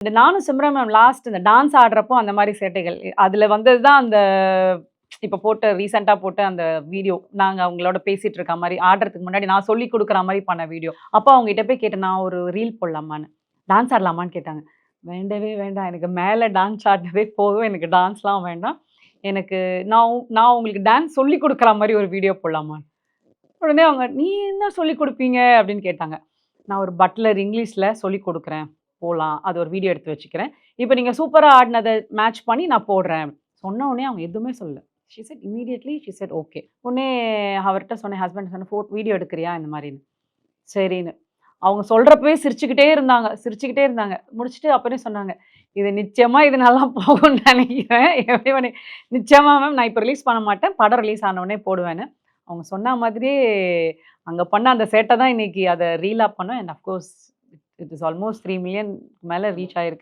இந்த நானும் Simran ma'am last இந்த டான்ஸ் ஆடுறப்போ அந்த மாரி சேட்டைகள். அதுல வந்தது தான் அந்த இப்ப ரீசென்ட்டா போட்ட அந்த வீடியோ. நாங்க அவங்களோட பேசிட்டு இருக்க மாரி, ஆடுறதுக்கு முன்னாடி நான் சொல்லிக் குடுக்குற மாரி பண்ண வீடியோ. அப்போ அவங்ககிட்ட போய் கேட்டேன், "நான் ஒரு ரீல் போடலாமான்னு?" டான்ஸ் ஆடலாமான்னு கேட்டாங்க. வேண்டவே வேண்டாம். எனக்கு மேல டான்ஸ் ஆடுனதே போதும். எனக்கு டான்ஸ்லாம் வேண்டாம். எனக்கு நான் உங்களுக்கு டான்ஸ் சொல்லிக் குடுக்குற மாரி ஒரு வீடியோ போடலாமான்னு. உடனே அவங்க, "நீ என்ன சொல்லிக் குடுப்பீங்க?" அப்படின்னு கேட்டாங்க. நான் ஒரு பட்லர் இங்கிலீஷ்ல சொல்லிக் குடுக்குறேன். போலாம். அது ஒரு வீடியோ எடுத்து வச்சுக்கிறேன். இப்ப நீங்க சூப்பரா ஆடுனத மேட்ச் பண்ணி நான் போடுறேன். சொன்ன உடனே அவங்க எதுவுமே சொல்லல. She said okay. உடனே அவர்ட்ட சொன்னேன், ஹஸ்பண்ட் சொன்னேன், வீடியோ எடுக்கிறியா? இந்த மாரின்னு. சரின்னு. அவங்க சொல்றப்பவே சிரிச்சுக்கிட்டே இருந்தாங்க. முடிச்சுட்டு அப்புறம் சொன்னாங்க, "இது நிச்சயமா இது நல்லா போகும்னு நெனைக்கிறேன். எப்படி நிச்சயமா மேம் நான் இப்ப ரிலீஸ் பண்ண மாட்டேன். படம் ரிலீஸ் ஆன உடனே போடுவேன்னு." அவங்க சொன்ன மாதிரியே அங்க பண்ண அந்த சேட்ட தான் இன்னைக்கு அத ரீலா பண்ணோம். And of course it is almost 3 million மேல ரீச் ஆயிருக்கு.